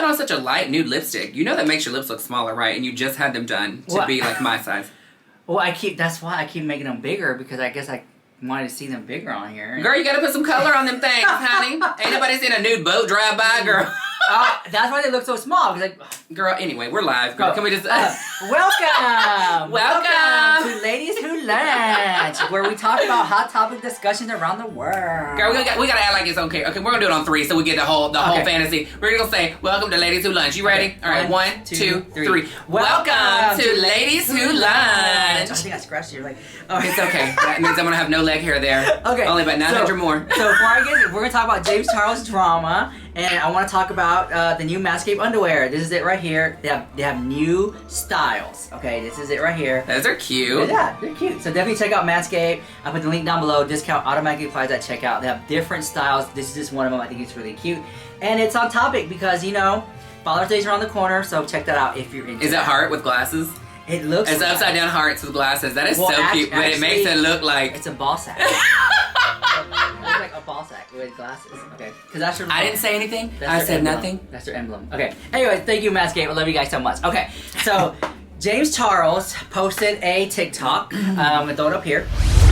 on such a light nude lipstick. You know that makes your lips look smaller, right? And you just had them done to be like my size. Well, that's why I keep making them bigger, because I guess I wanted to see them bigger on here. Girl, you gotta put some color on them things, honey. Ain't nobody seen a nude boat drive by, girl. That's why they look so small. Girl, anyway, we're live. Girl, can we just... Welcome! Welcome to Ladies Who Lunch, where we talk about hot topic discussions around the world. Girl, we gotta act like it's okay. Okay, we're gonna do it on 3 so we get the whole fantasy. We're gonna say, welcome to Ladies Who Lunch. You ready? Okay. All right, 1, 2, 3. Welcome to Ladies Who Lunch. I think I scratched you. It's okay. That means I'm gonna have no leg hair there. Okay. Only about 900 more. So before I get it, we're gonna talk about Jamescharles drama, and I want to talk about the new Manscaped underwear. This is it right here. They have new styles. Okay, this is it right here. Those are cute. Yeah, they're cute. So definitely check out Manscaped. I put the link down below. Discount automatically applies at checkout. They have different styles. This is just one of them. I think it's really cute, and it's on topic because Father's Day's around the corner. So check that out if you're into. Is it heart with glasses? It looks. It's upside down hearts with glasses. That is so cute, but it makes it look like it's a ball sack. It looks like a ball sack with glasses. Okay, because that's your. I didn't say anything. I said nothing. That's their emblem. Okay. Anyway, thank you, Manscaped. I love you guys so much. Okay, so Jamescharles posted a TikTok. I'm gonna throw it up here,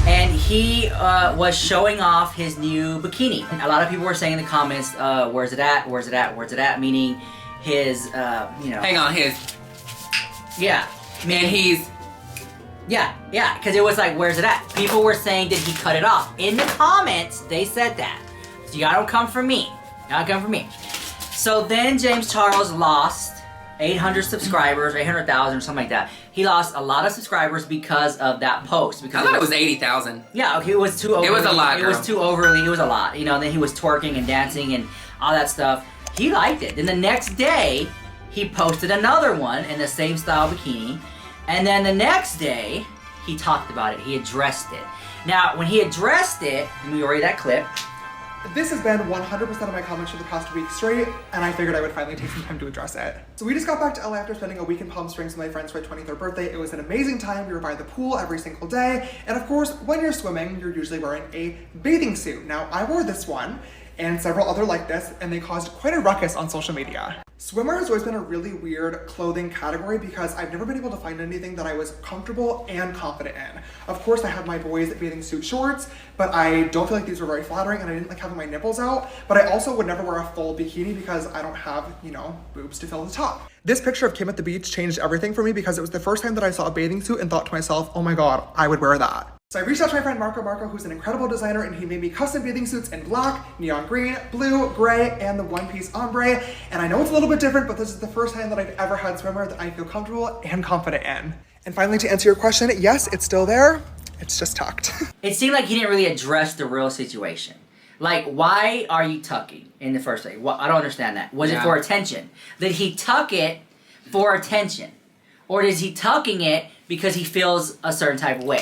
and he was showing off his new bikini. A lot of people were saying in the comments, "Where's it at? Where's it at? Where's it at?" Meaning his, Hang on, his. Yeah. Man, he's... Yeah, because it was like, where's it at? People were saying that he cut it off. In the comments, they said that. So y'all don't come for me. Y'all don't come for me. So then Jamescharles lost 800 subscribers, 800,000 or something like that. He lost a lot of subscribers because of that post. Because I thought it was 80,000. Yeah, okay, it was too overly. It was a lot, girl. It was too overly. It was a lot. Then he was twerking and dancing and all that stuff. He liked it. Then the next day, he posted another one in the same style bikini. And then the next day, he talked about it. He addressed it. Now, when he addressed it, let me read that clip. This has been 100% of my comments for the past week straight, and I figured I would finally take some time to address it. So we just got back to LA after spending a week in Palm Springs with my friends for my 23rd birthday. It was an amazing time. We were by the pool every single day. And of course, when you're swimming, you're usually wearing a bathing suit. Now, I wore this one and several other like this, and they caused quite a ruckus on social media. Swimwear has always been a really weird clothing category because I've never been able to find anything that I was comfortable and confident in. Of course, I have my boys' bathing suit shorts, but I don't feel like these were very flattering, and I didn't like having my nipples out. But I also would never wear a full bikini because I don't have, boobs to fill the top. This picture of Kim at the beach changed everything for me because it was the first time that I saw a bathing suit and thought to myself, oh my god, I would wear that. So I reached out to my friend Marco, who's an incredible designer, and he made me custom bathing suits in black, neon green, blue, gray, and the one-piece ombre. And I know it's a little bit different, but this is the first time that I've ever had swimwear that I feel comfortable and confident in. And finally, to answer your question, yes, it's still there. It's just tucked. It seemed like he didn't really address the real situation. Like, why are you tucking in the first place? Well, I don't understand that. Was it for attention? Did he tuck it for attention? Or is he tucking it because he feels a certain type of way?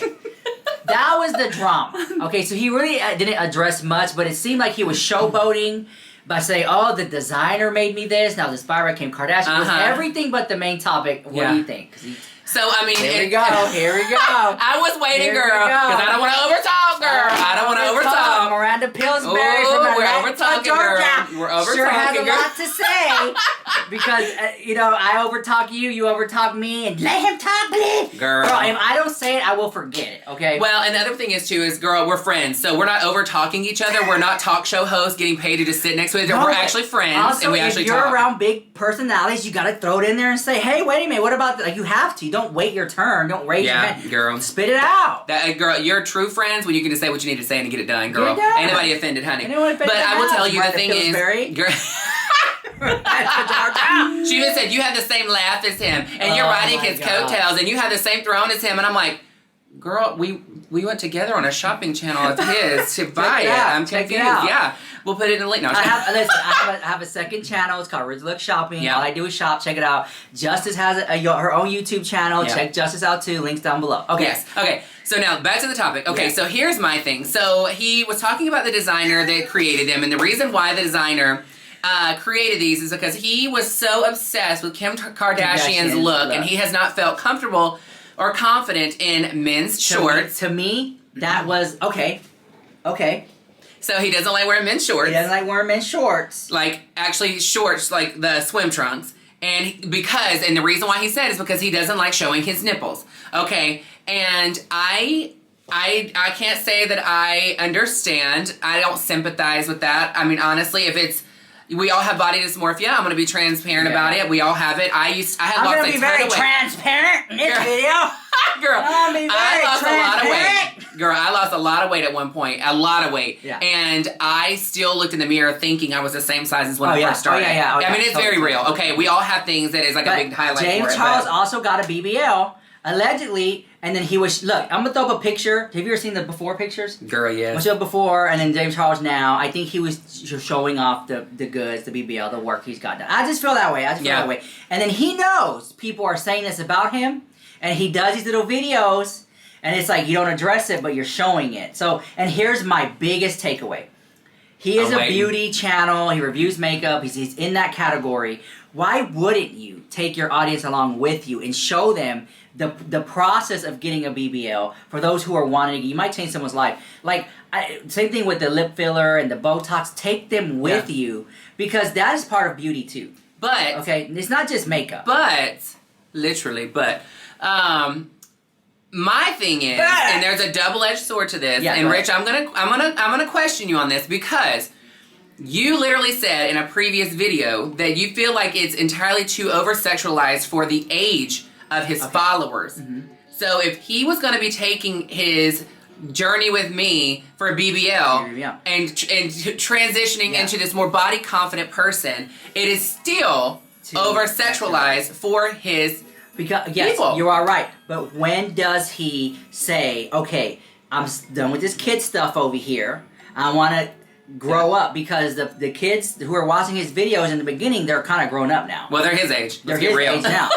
That was the drama. Okay, so he really didn't address much, but it seemed like he was showboating by saying, oh, the designer made me this, now this by Kim Kardashian. It was everything but the main topic. What do you think? So, I mean... Here we go. I was waiting, girl, because I don't want to overtalk, girl. I don't want to overtalk. Miranda Pillsbury from Atlanta, Georgia. We're overtalking, sure has a lot to say. Because, I overtalk you, you overtalk me, and let him talk, please. Girl, if I don't say it, I will forget it, okay? Well, and the other thing is, too, is, girl, we're friends. So we're not over-talking each other. We're not talk show hosts getting paid to just sit next to each other. We're actually friends, also, and we actually talk. if you're around big personalities, you got to throw it in there and say, hey, wait a minute, what about that? Like, you have to. Don't wait your turn. Don't raise your hand. Girl. Spit it out. Girl, you're true friends when you can just say what you need to say and get it done, girl. Get it done. Ain't nobody offended, honey. But I will tell you, the thing is... Girl, she even said, you have the same laugh as him, and you're riding his coattails, and you have the same throne as him, and I'm like, girl, we went together on a shopping channel of his to buy it. I'm confused. Yeah. We'll put it in the link. No, I have a second channel. It's called Ridge Look Shopping. Yeah. All I do is shop. Check it out. Justice has her own YouTube channel. Yeah. Check Justice out too. Links down below. Okay. Yes. Okay. So now back to the topic. Okay. Yeah. So here's my thing. So he was talking about the designer that created them, and the reason why the designer created these is because he was so obsessed with Kim Kardashian's look, and he has not felt comfortable or confident in men's shorts. To me, that was okay. So he doesn't like wearing men's shorts. He doesn't like wearing men's shorts. Like, actually shorts, like the swim trunks. And the reason why he said is because he doesn't like showing his nipples. Okay, and I can't say that I understand. I don't sympathize with that. I mean, honestly, we all have body dysmorphia. I'm going to be transparent about it. We all have it. I'm going to be very transparent in this video. Girl, I lost a lot of weight. Girl, I lost a lot of weight at one point. A lot of weight. Yeah. And I still looked in the mirror thinking I was the same size as when I first started. I mean, it's very real. Okay, we all have things that is like a big highlight for it. Jamescharles also got a BBL, allegedly, and then he was... Look, I'm going to throw up a picture. Have you ever seen the before pictures? Girl, yes. What's up before, and then Jamescharles now. I think he was showing off the goods, the BBL, the work he's got done. I just feel that way. And then he knows people are saying this about him, and he does these little videos, and it's like you don't address it, but you're showing it. So, and here's my biggest takeaway. He is a beauty channel. He reviews makeup. He's in that category. Why wouldn't you take your audience along with you and show them the process of getting a BBL for those who are wanting it? You might change someone's life. Like, same thing with the lip filler and the Botox. Take them with you because that is part of beauty too. But okay, it's not just makeup. But literally, my thing is, and there's a double-edged sword to this. And Rich, I'm gonna question you on this because you literally said in a previous video that you feel like it's entirely too over-sexualized for the age of his followers. Mm-hmm. So if he was going to be taking his journey with me for a BBL and transitioning into this more body-confident person, it is still over-sexualized for his people. You are right. But when does he say, okay, I'm done with this kid stuff over here. I want to grow up, because the kids who are watching his videos in the beginning, they're kind of grown up now. Well, they're his age. They're his age now.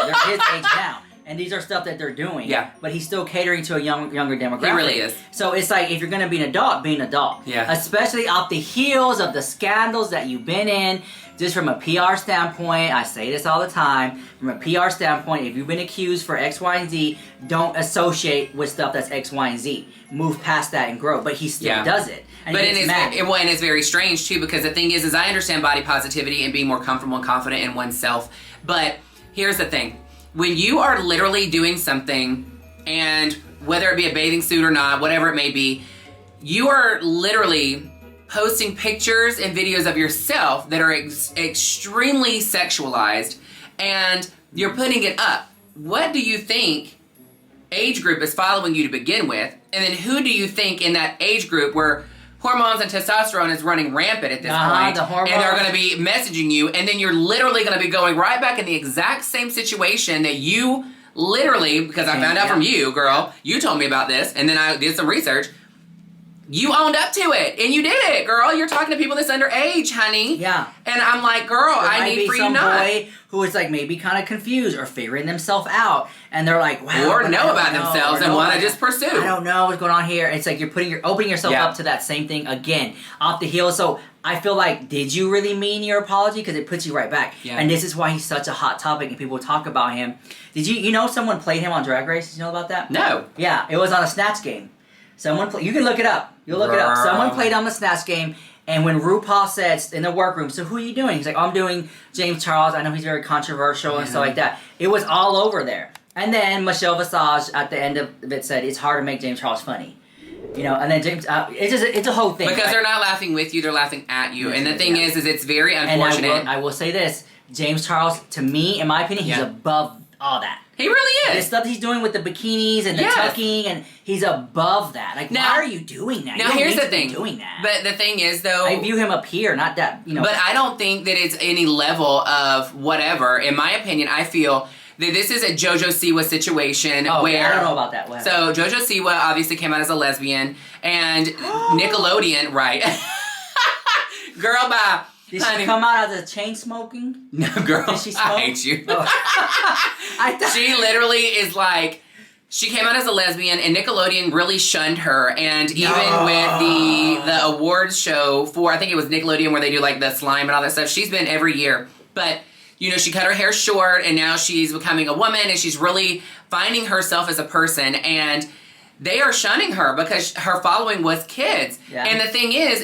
And these are stuff that they're doing. Yeah. But he's still catering to a younger demographic. He really is. So it's like, if you're going to be an adult, be an adult. Yeah. Especially off the heels of the scandals that you've been in. Just from a PR standpoint, I say this all the time, from a PR standpoint, if you've been accused for X, Y, and Z, don't associate with stuff that's X, Y, and Z. Move past that and grow. But he still does it. And it's very strange, too, because the thing is I understand body positivity and being more comfortable and confident in oneself. But here's the thing. When you are literally doing something, and whether it be a bathing suit or not, whatever it may be, you are literally posting pictures and videos of yourself that are extremely sexualized, and you're putting it up. What do you think age group is following you to begin with? And then who do you think in that age group where hormones and testosterone is running rampant at this point, and they're going to be messaging you, and then you're literally going to be going right back in the exact same situation that you literally, because I found out from you, girl, you told me about this, and then I did some research. You owned up to it, and you did it, girl. You're talking to people that's underage, honey. Yeah. And I'm like, girl, I need for you not. Boy who is like maybe kind of confused or figuring themselves out, and they're like, wow. Or know about themselves and want to just pursue. I don't know what's going on here. It's like you're opening yourself up to that same thing again, off the heels. So I feel like, did you really mean your apology? Because it puts you right back. Yeah. And this is why he's such a hot topic, and people talk about him. Did you know someone played him on Drag Race? Did you know about that? No. Yeah, it was on a Snatch game. You can look it up. You'll look it up. Someone played on the Snatch game, and when RuPaul said in the workroom, so who are you doing? He's like, I'm doing Jamescharles. I know he's very controversial and stuff like that. It was all over there. And then Michelle Visage at the end of it said, it's hard to make Jamescharles funny. You know, and then James, it's a whole thing. Because they're not laughing with you, they're laughing at you. And the thing is it's very unfortunate. And I will say this, Jamescharles, to me, in my opinion, he's above all that. He really is. The stuff he's doing with the bikinis and the tucking, and he's above that. Like, why are you doing that? Now, here's the thing. Doing that. But the thing is, though, I view him up here, not that, you know. But I don't think that it's any level of whatever. In my opinion, I feel that this is a Jojo Siwa situation where... I don't know about that. So, Jojo Siwa obviously came out as a lesbian, and Nickelodeon, right. Girl, bye. Did she come out as a chain smoking? No, girl. Did she smoke? I hate you. Oh. She literally is like, she came out as a lesbian, and Nickelodeon really shunned her. And even with the awards show for, I think it was Nickelodeon, where they do like the slime and all that stuff, she's been every year. But, you know, she cut her hair short, and now she's becoming a woman, and she's really finding herself as a person. And they are shunning her because her following was kids. Yeah. And the thing is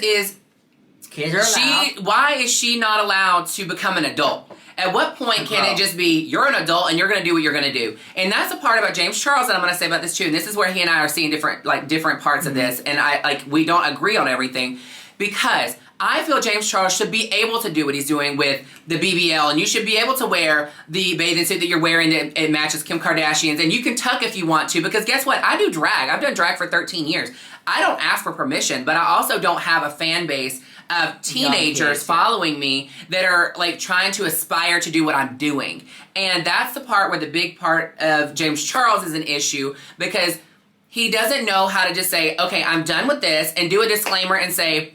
kids are allowed. why is she not allowed to become an adult? At what point can it just be, you're an adult and you're going to do what you're going to do? And that's the part about Jamescharles that I'm going to say about this too. And this is where he and I are seeing different parts of this. And we don't agree on everything, because I feel Jamescharles should be able to do what he's doing with the BBL, and you should be able to wear the bathing suit that you're wearing that it matches Kim Kardashian's, and you can tuck if you want to, because guess what? I do drag. I've done drag for 13 years. I don't ask for permission, but I also don't have a fan base of teenagers following me that are like trying to aspire to do what I'm doing. And that's the part where the big part of Jamescharles is an issue, because he doesn't know how to just say, okay, I'm done with this, and do a disclaimer and say,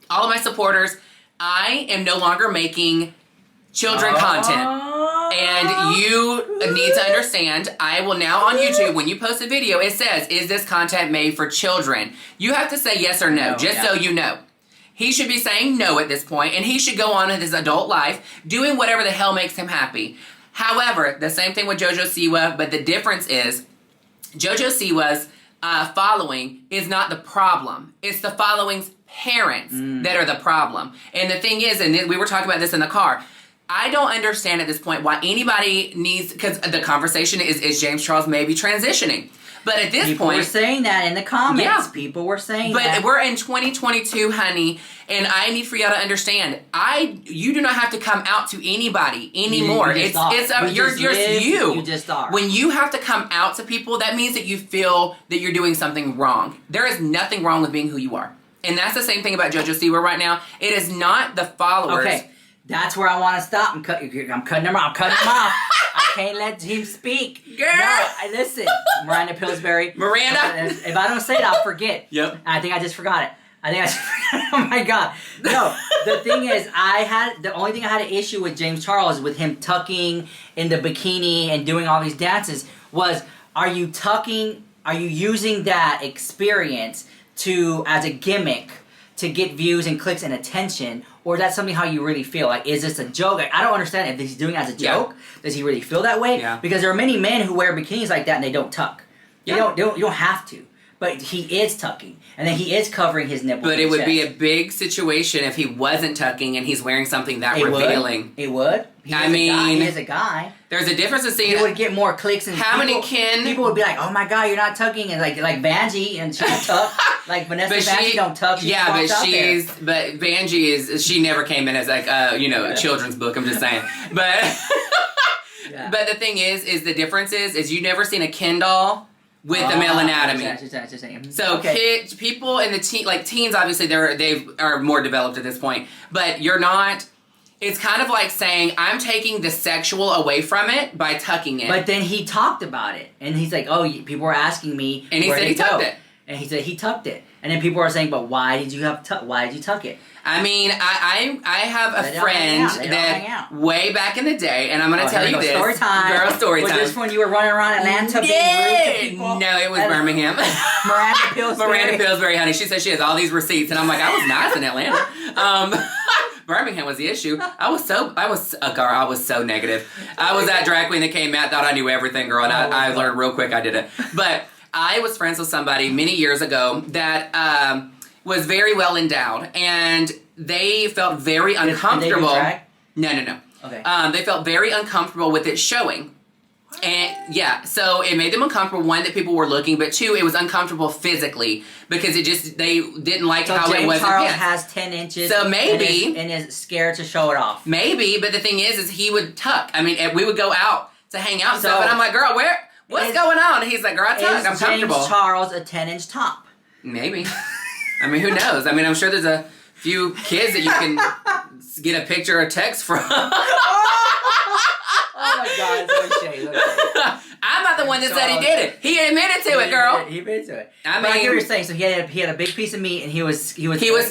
all of my supporters, I am no longer making children content. And you need to understand, I will now on YouTube, when you post a video, it says, is this content made for children? You have to say yes or no, so you know. He should be saying no at this point, and he should go on with his adult life, doing whatever the hell makes him happy. However, the same thing with Jojo Siwa, but the difference is, Jojo Siwa's following is not the problem. It's the following's parents that are the problem. And the thing is, and we were talking about this in the car, I don't understand at this point why anybody needs, because the conversation is Jamescharles maybe transitioning. But at this point... People were saying that in the comments. Yeah. People were saying that. But we're in 2022, honey, and I need for y'all to understand, you do not have to come out to anybody anymore. You just are. When you have to come out to people, that means that you feel that you're doing something wrong. There is nothing wrong with being who you are. And that's the same thing about Jojo Siwa right now. It is not the followers. Okay, that's where I want to stop. I'm cutting him off. I can't let him speak. Girl! No, listen. Miranda Pillsbury. Miranda? If I don't say it, I'll forget. Yep. I think I just forgot it. Oh my God. No, the thing is, the only thing I had an issue with Jamescharles, with him tucking in the bikini and doing all these dances, was, are you using that experience as a gimmick to get views and clicks and attention, or is that something how you really feel? Like, is this a joke? Like, I don't understand if he's doing it as a joke. Yeah. Does he really feel that way? Yeah. Because there are many men who wear bikinis like that and they don't tuck. Yeah. You don't have to. But he is tucking, and then he is covering his nipples. But it would be a big situation if he wasn't tucking and he's wearing something that revealing. It would. He is a guy. There's a difference in seeing. He would get more clicks and people would be like, "Oh my God, you're not tucking," and like Vanjie, and she tuck. Like Vanessa Vanjie don't tuck. But Vanjie she never came in as like a children's book. I'm just saying, but but the thing is the difference is you never seen a Ken doll with a male anatomy. So people in the teens, obviously they are more developed at this point, but you're not. It's kind of like saying, I'm taking the sexual away from it by tucking it. But then he talked about it, and he's like, oh, people were asking me, and he said he tucked it. And he said he tucked it, and then people are saying, but why did you tuck it? I mean, I have a friend that way back in the day, and I'm going to tell you this. Story time. Girl, story time. Was this when you were running around Atlanta being rude to people? No, it was Birmingham. Miranda Pillsbury. Miranda Pillsbury, honey. She said she has all these receipts, and I'm like, I was nice in Atlanta. Birmingham was the issue. I was so negative. I was that drag queen that came out, thought I knew everything, girl, and I learned real quick I didn't. But I was friends with somebody many years ago that was very well endowed, and they felt very uncomfortable. Did they do drag? No. Okay. They felt very uncomfortable with it showing. And so it made them uncomfortable. One, that people were looking, but two, it was uncomfortable physically because they didn't like how it was. Jamescharles has 10 inches. So maybe and is scared to show it off. Maybe, but the thing is he would tuck. I mean, we would go out to hang out and stuff, and I'm like, girl, what's going on? And he's like, girl, I tuck. I'm comfortable. Is Jamescharles a 10-inch top? Maybe. I mean, who knows? I mean, I'm sure there's a few kids that you can get a picture or text from. Oh my God, it's no shade. I'm not the one that said he did it. He admitted to it, girl. He admitted to it. I get what you're saying. So he had a big piece of meat, and he was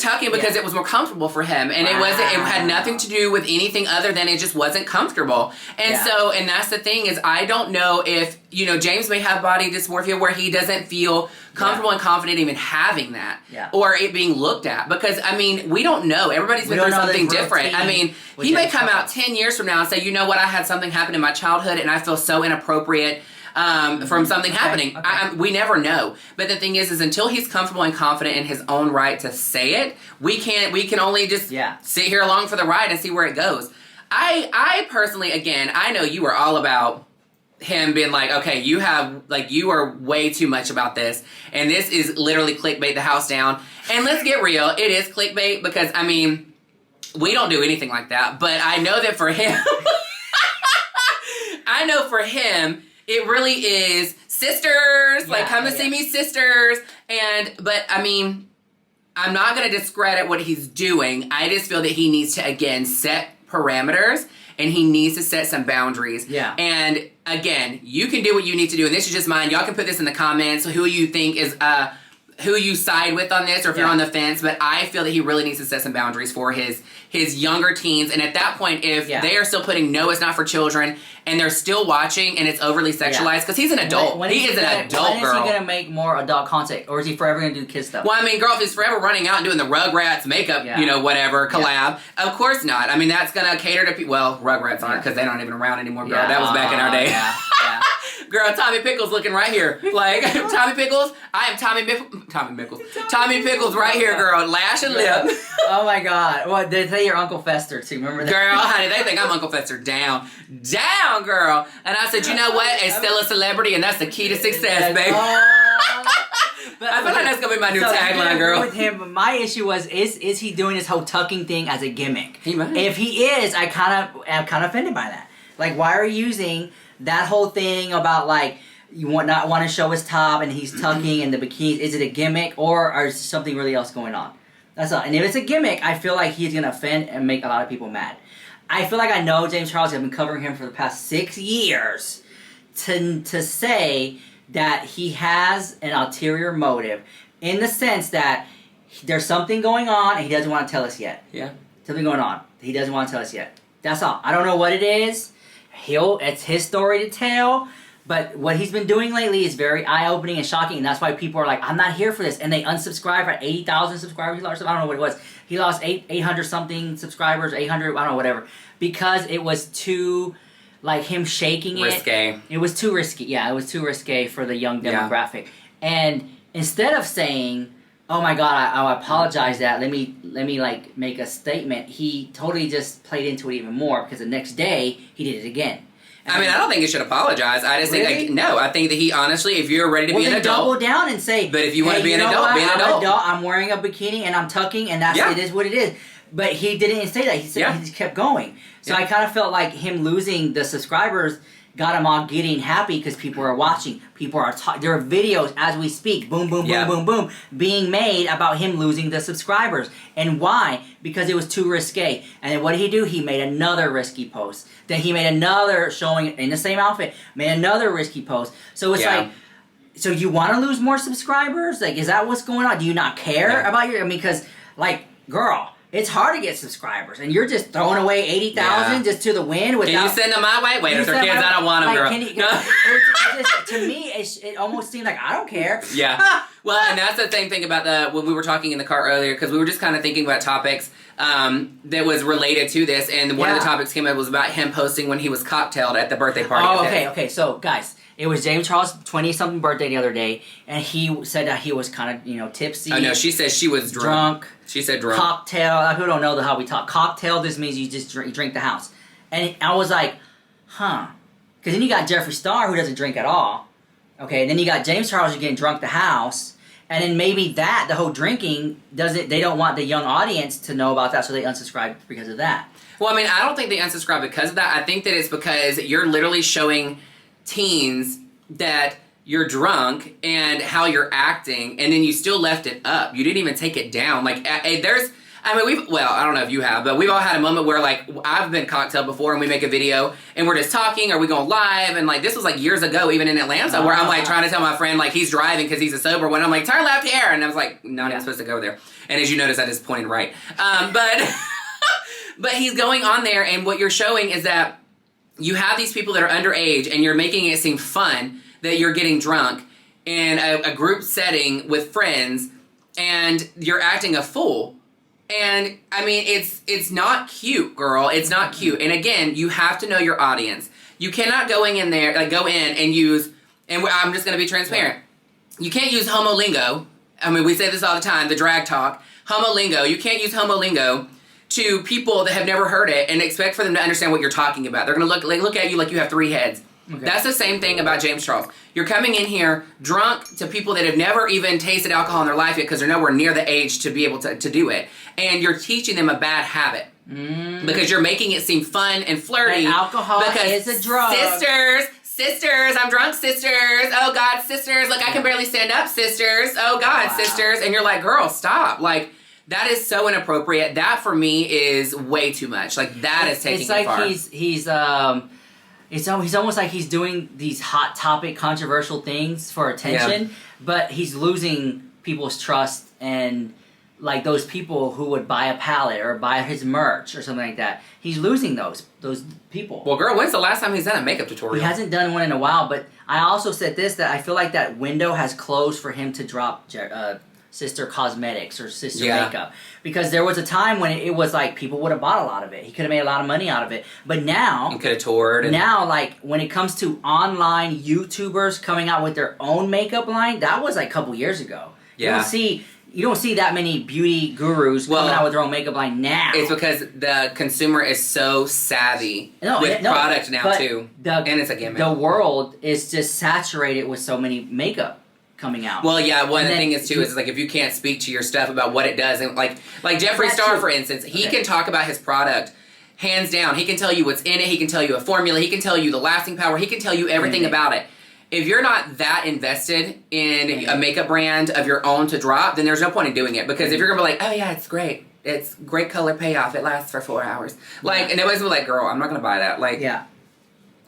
tucking because it was more comfortable for him, and it had nothing to do with anything other than it just wasn't comfortable. And and that's the thing is, I don't know if James may have body dysmorphia where he doesn't feel comfortable and confident even having that, or it being looked at, because I mean, we don't know. Everybody's been through something different. I mean, he may come out 10 years from now and say, you know what, I had something happen in my childhood and I feel so inappropriate from something happening. Okay. We never know. But the thing is until he's comfortable and confident in his own right to say it, we can only just sit here along for the ride and see where it goes. I personally, again, I know you are all about him being like, okay, you are way too much about this, and this is literally clickbait the house down. And let's get real, it is clickbait because, I mean, we don't do anything like that, but I know that for him, it really is sisters, like, come to see me, sisters. But I mean, I'm not going to discredit what he's doing. I just feel that he needs to, again, set parameters, and he needs to set some boundaries. Yeah. And again, you can do what you need to do, and this is just mine. Y'all can put this in the comments, who you think is, who you side with on this, or if you're on the fence. But I feel that he really needs to set some boundaries for his younger teens. And at that point, if they are still putting no, it's not for children, and they're still watching, and it's overly sexualized, because he's an adult. He is an adult, girl. When is he gonna make more adult content, or is he forever gonna do kid stuff? Well, I mean, girl, if he's forever running out and doing the Rugrats makeup, whatever, collab, of course not. I mean, that's gonna cater to people. Well, Rugrats aren't, because they're not even around anymore, girl. That was back in our day. Yeah. Girl, Tommy Pickles looking right here. Like, Tommy Pickles, I am Tommy Pickles. Tommy Pickles right here, girl. Lash and lip. Oh my God. Well, they say you're Uncle Fester too. Remember that? Girl, honey, they think I'm Uncle Fester. Down, girl. And I said, you know what? It's still a celebrity, and that's the key to success, baby. But I feel like that's gonna be my new tagline, girl. With him, but my issue was, is he doing this whole tucking thing as a gimmick? He might. If he is, I'm kind of offended by that. Like, why are you using that whole thing about, like, you not want to show his top and he's tucking and the bikini? Is it a gimmick, or is something really else going on? That's all. And if it's a gimmick, I feel like he's gonna offend and make a lot of people mad. I feel like I know Jamescharles. I've been covering him for the past 6 years to say that he has an ulterior motive, in the sense that there's something going on and he doesn't want to tell us yet. Yeah. Something going on. He doesn't want to tell us yet. That's all. I don't know what it is. It's his story to tell. But what he's been doing lately is very eye-opening and shocking, and that's why people are like, I'm not here for this. And they unsubscribe at 80,000 subscribers. He lost, I don't know what it was. He lost 800-something subscribers, 800, I don't know, whatever. Because it was too, like, him shaking Risqué. It was too risky. Yeah, it was too risque for the young demographic. And instead of saying, oh my God, I apologize that, let me like make a statement, he totally just played into it even more, because the next day he did it again. I mean, I don't think he should apologize. I just think, no, I think that he honestly, if you're ready to be an adult, double down and say, but if you want to be an adult, be an adult. I'm wearing a bikini and I'm tucking, and it is what it is. But he didn't say that. He said he just kept going. So I kind of felt like him losing the subscribers got him all getting happy, because people are watching. People are there are videos as we speak, boom, boom, boom, boom, boom, being made about him losing the subscribers. And why? Because it was too risque. And then what did he do? He made another risky post. Then he made another showing in the same outfit, made another risky post. So it's like, so you want to lose more subscribers? Like, is that what's going on? Do you not care about your? I mean, because, like, girl, it's hard to get subscribers, and you're just throwing away 80,000 just to the wind without. Can you send them my way? Wait, if they're kids, I don't want them, girl. To me, it almost seemed like I don't care. Yeah. Well, and that's the same thing about when we were talking in the car earlier, because we were just kind of thinking about topics that was related to this, and one of the topics came up was about him posting when he was cocktailed at the birthday party. Oh, okay. So, guys, it was Jamescharles' 20-something birthday the other day, and he said that he was kind of, tipsy. Oh, no, she said she was drunk. She said drunk. Cocktail. People don't know how we talk. Cocktail, this means you just drink the house. And I was like, huh. Because then you got Jeffree Star, who doesn't drink at all. Okay, and then you got Jamescharles, who's getting drunk the house. And then maybe the whole drinking, they don't want the young audience to know about that, so they unsubscribe because of that. Well, I mean, I don't think they unsubscribe because of that. I think that it's because you're literally showing teens that you're drunk and how you're acting, and then you still left it up. You didn't even take it down. Like, I don't know if you have, but we've all had a moment where, like, I've been cocktailed before, and we make a video, and we're just talking, or we going live, and, like, this was, like, years ago, even in Atlanta, where I'm, like, trying to tell my friend, like, he's driving because he's a sober one. I'm like, turn left here, and I was like, not even supposed to go there. And as you notice, I just pointed right. But he's going on there, and what you're showing is that you have these people that are underage, and you're making it seem fun that you're getting drunk in a group setting with friends, and you're acting a fool. And, I mean, it's not cute, girl. It's not cute. And, again, you have to know your audience. You cannot go in and use and I'm just going to be transparent. You can't use homo lingo. I mean, we say this all the time, the drag talk. Homo lingo. You can't use homo lingo to people that have never heard it and expect for them to understand what you're talking about. They're going to look at you like you have 3 heads. Okay. That's the same thing about Jamescharles. You're coming in here drunk to people that have never even tasted alcohol in their life yet because they're nowhere near the age to be able to do it. And you're teaching them a bad habit. Because you're making it seem fun and flirty. And alcohol is a drug. Sisters, I'm drunk, sisters. Oh, God, sisters. Look, I can barely stand up, sisters. Oh, God, sisters. And you're like, girl, stop. Like, that is so inappropriate. That, for me, is way too much. Like, that is taking it far. It's almost like he's doing these hot topic, controversial things for attention, but he's losing people's trust and, like, those people who would buy a palette or buy his merch or something like that. He's losing those people. Well, girl, when's the last time he's done a makeup tutorial? He hasn't done one in a while, but I also said this, that I feel like that window has closed for him to drop Sister Cosmetics or Sister Makeup. Because there was a time when it was like people would have bought a lot of it. He could have made a lot of money out of it. But now... He could have toured. Now, like, when it comes to online YouTubers coming out with their own makeup line, that was like a couple years ago. Yeah. You don't see that many beauty gurus coming out with their own makeup line now. It's because the consumer is so savvy with product now, too. And it's a gimmick. The world is just saturated with so many makeup coming out. Well, yeah, one thing is, too, is like if you can't speak to your stuff about what it does, and like Jeffree Star, for instance, he can talk about his product hands down. He can tell you what's in it. He can tell you a formula. He can tell you the lasting power. He can tell you everything about it. If you're not that invested in a makeup brand of your own to drop, then there's no point in doing it. Because if you're going to be like, oh yeah, it's great. It's great color payoff. It lasts for 4 hours. Like, and nobody's going to be like, girl, I'm not going to buy that. Like,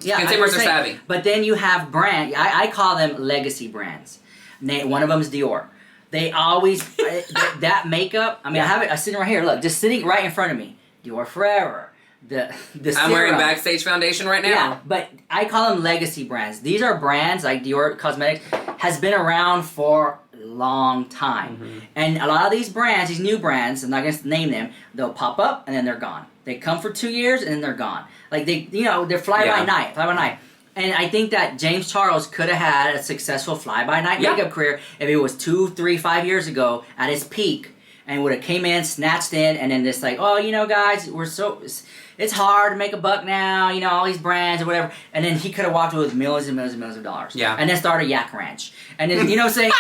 consumers are savvy. But then you have brands, I call them legacy brands. One of them is Dior. They always, that makeup, I mean, I have it sitting right here. Look, just sitting right in front of me. Dior Forever. The I'm wearing Backstage Foundation right now. Yeah, but I call them legacy brands. These are brands like Dior Cosmetics has been around for a long time. And a lot of these brands, these new brands, I'm not going to name them, they'll pop up and then they're gone. They come for 2 years and then they're gone. Like they're fly by night. And I think that Jamescharles could have had a successful fly-by-night makeup career if it was 2, 3, 5 years ago at its peak and would have came in, snatched in, and then just like, oh, guys, it's hard to make a buck now, all these brands or whatever. And then he could have walked away with millions and millions and millions of dollars. Yeah. And then started Yak Ranch. And then, you know what I'm saying?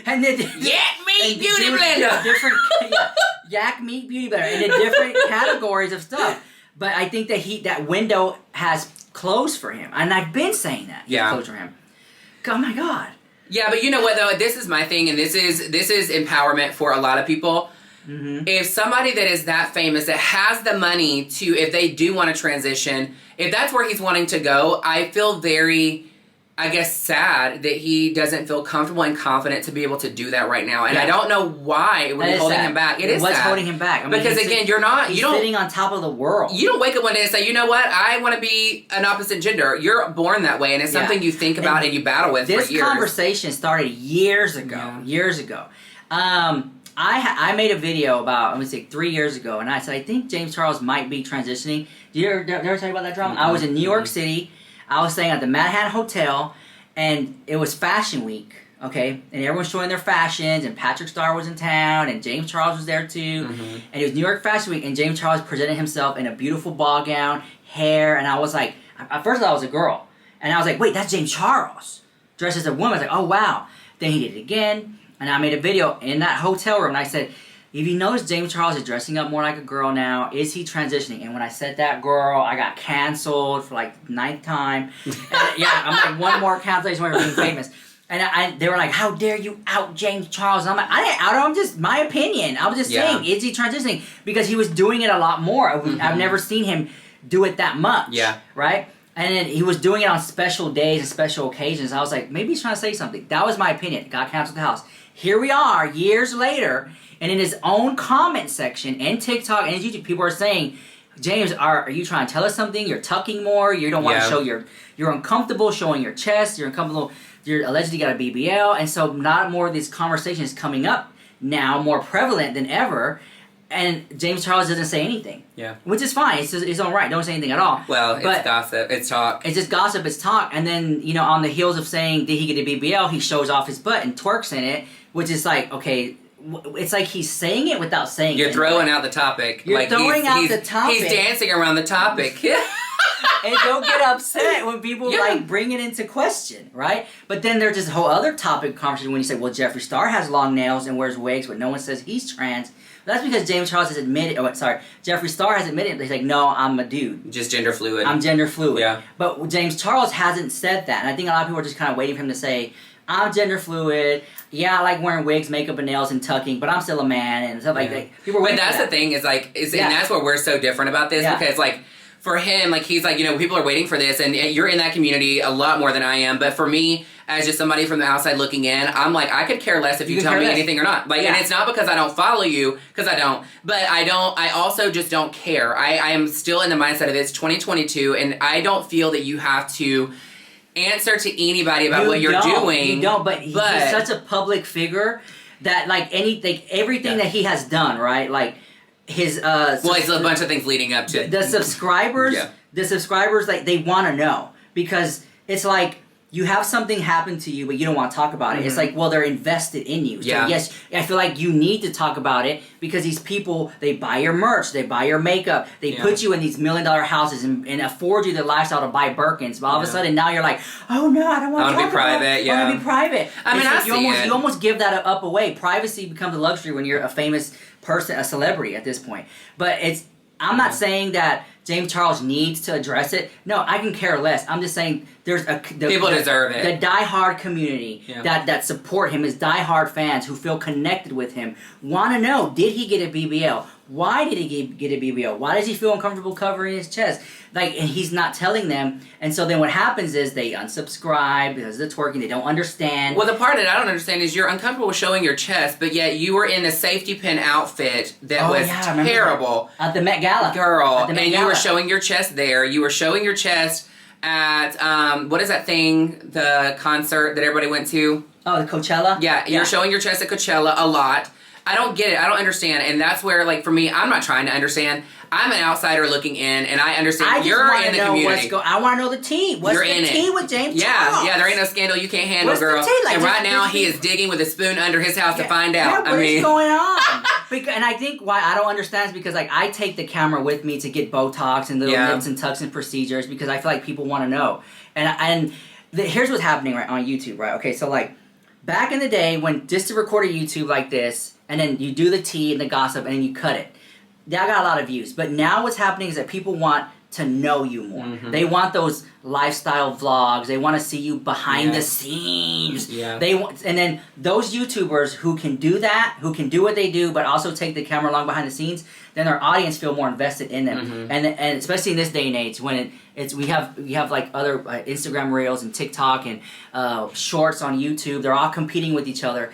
And then Yak Meat Beauty Blender! Yak Meat Beauty Blender. And then different categories of stuff. But I think that that window has closed for him. And I've been saying that. Closed for him. Oh my God. Yeah, but you know what though? This is my thing, and this is empowerment for a lot of people. If somebody that is that famous, that has the money to, if they do want to transition, if that's where he's wanting to go, I feel very, I guess, sad that he doesn't feel comfortable and confident to be able to do that right now. And I don't know why it would be holding him back. It is what's sad. Holding him back? I mean, because again, you don't sitting on top of the world. You don't wake up one day and say, you know what, I want to be an opposite gender. You're born that way, and it's something you think about and you battle with for years. This conversation started years ago. I made a video about, I'm going to say 3 years ago, and I said, I think Jamescharles might be transitioning. Did I ever tell you about that drama? I was in New York City. I was staying at the Manhattan Hotel, and it was Fashion Week, okay? And everyone's showing their fashions, and Patrick Star was in town, and Jamescharles was there too. And it was New York Fashion Week, and Jamescharles presented himself in a beautiful ball gown, hair, and I was like, at first I thought it was a girl. And I was like, wait, that's Jamescharles, dressed as a woman. I was like, oh wow. Then he did it again. And I made a video in that hotel room, and I said, if you notice Jamescharles is dressing up more like a girl now, is he transitioning? And when I said that, girl, I got canceled for like 9th time. And I'm like, one more cancellation when we're being famous. And they were like, how dare you out Jamescharles? And I'm like, I didn't out him, just my opinion. I was just saying, is he transitioning? Because he was doing it a lot more. I've never seen him do it that much. Right? And then he was doing it on special days and special occasions. I was like, maybe he's trying to say something. That was my opinion. Got canceled the house. Here we are, years later, and in his own comment section, and TikTok, and YouTube, people are saying, James, are you trying to tell us something? You're tucking more. You don't want to show you're uncomfortable showing your chest. You're uncomfortable. You're allegedly got a BBL. And so not more of these conversations coming up now, more prevalent than ever. and Jamescharles doesn't say anything. Yeah. Which is fine. It's all right. Don't say anything at all. Well, it's gossip. It's talk. It's just gossip. It's talk. And then, you know, on the heels of saying, did he get a BBL, he shows off his butt and twerks in it, which is like, okay, it's like he's saying it without saying it. You're throwing out the topic. You're like throwing out the topic. He's dancing around the topic. And don't get upset when people like bring it into question, right? But then there's this whole other topic conversation when you say, well, Jeffree Star has long nails and wears wigs, but no one says he's trans. That's because Jamescharles has admitted, Jeffree Star has admitted, he's like, no, I'm a dude. Just gender fluid. I'm gender fluid. Yeah. But Jamescharles hasn't said that. And I think a lot of people are just kind of waiting for him to say, I'm gender fluid. Yeah, I like wearing wigs, makeup, and nails, and tucking, but I'm still a man and stuff like that. People are waiting for that. But that's the thing is like, and that's where we're so different about this because like, for him, like he's like, you know, people are waiting for this, and you're in that community a lot more than I am. But for me, as just somebody from the outside looking in, I'm like, I could care less if you tell me anything or not. Like, and it's not because I don't follow you, because I don't. But I also just don't care. I am still in the mindset of it's 2022, and I don't feel that you have to answer to anybody about what you're doing. You don't. But he's such a public figure that like everything that he has done, right? Like. His well, it's a bunch of things leading up to the subscribers. The subscribers, like they want to know because it's like you have something happen to you, but you don't want to talk about it. It's like, well, they're invested in you. So yes, I feel like you need to talk about it because these people, they buy your merch, they buy your makeup, they put you in these $1 million houses and afford you the lifestyle to buy Birkins. But all of a sudden now you're like, oh no, I don't want to talk about it. I want to be private. I mean, like you almost give that up away. Privacy becomes a luxury when you're a famous person, a celebrity at this point. But I'm not saying that Jamescharles needs to address it. No, I can care less. I'm just saying there's people deserve it. The diehard community that support him, his diehard fans who feel connected with him, want to know, did he get a BBL? Why did he get a BBL? Why does he feel uncomfortable covering his chest? Like, and he's not telling them. And so then what happens is they unsubscribe because of the twerking. They don't understand. Well, the part that I don't understand is you're uncomfortable with showing your chest, but yet you were in a safety pin outfit that was terrible. At the Met Gala. Girl. You were showing your chest there. You were showing your chest at, what is that thing, the concert that everybody went to? Oh, the Coachella? Yeah, you're showing your chest at Coachella a lot. I don't get it. I don't understand. And that's where, like, for me, I'm not trying to understand. I'm an outsider looking in, and I understand you're in the community. I want to know the tea. What's the tea with Jamescharles? Yeah, there ain't no scandal you can't handle, girl. Like, and right now, he is digging with a spoon under his house to find out. What is going on? And I think why I don't understand is because, like, I take the camera with me to get Botox and little nips and tucks and procedures because I feel like people want to know. And here's what's happening right on YouTube, right? Okay, so, like, back in the day when just to record a YouTube like this, and then you do the tea and the gossip, and then you cut it. That got a lot of views. But now what's happening is that people want to know you more. They want those lifestyle vlogs. They want to see you behind the scenes. And then those YouTubers who can do that, who can do what they do, but also take the camera along behind the scenes, then their audience feel more invested in them. And especially in this day and age when we have like other Instagram Reels and TikTok and shorts on YouTube. They're all competing with each other.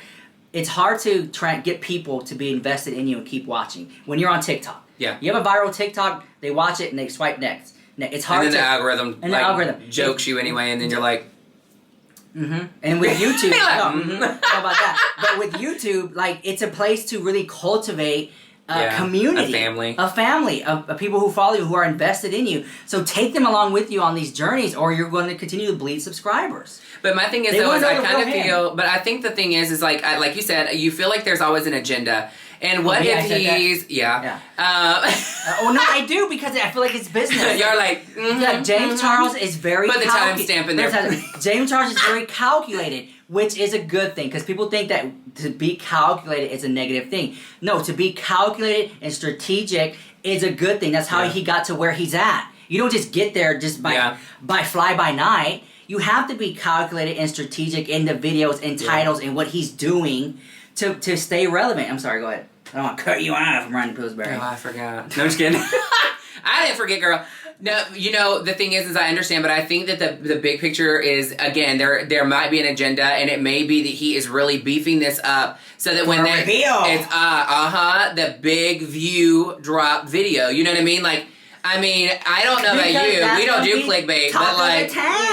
It's hard to try and get people to be invested in you and keep watching when you're on TikTok. Yeah. You have a viral TikTok, they watch it and they swipe next. It's hard. And then the algorithm jokes you anyway, and then you're like, And with YouTube, how about that? But with YouTube, like it's a place to really cultivate a community, a family of people who follow you, who are invested in you. So take them along with you on these journeys, or you're going to continue to bleed subscribers. But my thing is, though, is I kind of feel. But I think the thing is like you said, you feel like there's always an agenda. And what if he's no, I do because I feel like it's business. You're like, Jamescharles is very. Put the timestamp in there. Jamescharles is very calculated, which is a good thing because people think that to be calculated is a negative thing. No, to be calculated and strategic is a good thing. That's how he got to where he's at. You don't just get there just by fly by night. You have to be calculated and strategic in the videos and titles and what he's doing to stay relevant. I'm sorry, go ahead. I don't want to cut you off from Ryan Pillsbury. Oh, I forgot. No, I'm just kidding. I didn't forget, girl. No, you know, the thing is I understand, but I think that the big picture is, again, there might be an agenda, and it may be that he is really beefing this up so that when it's the big view drop video. You know what I mean? Like, I mean, I don't know about you. We don't do clickbait, but like,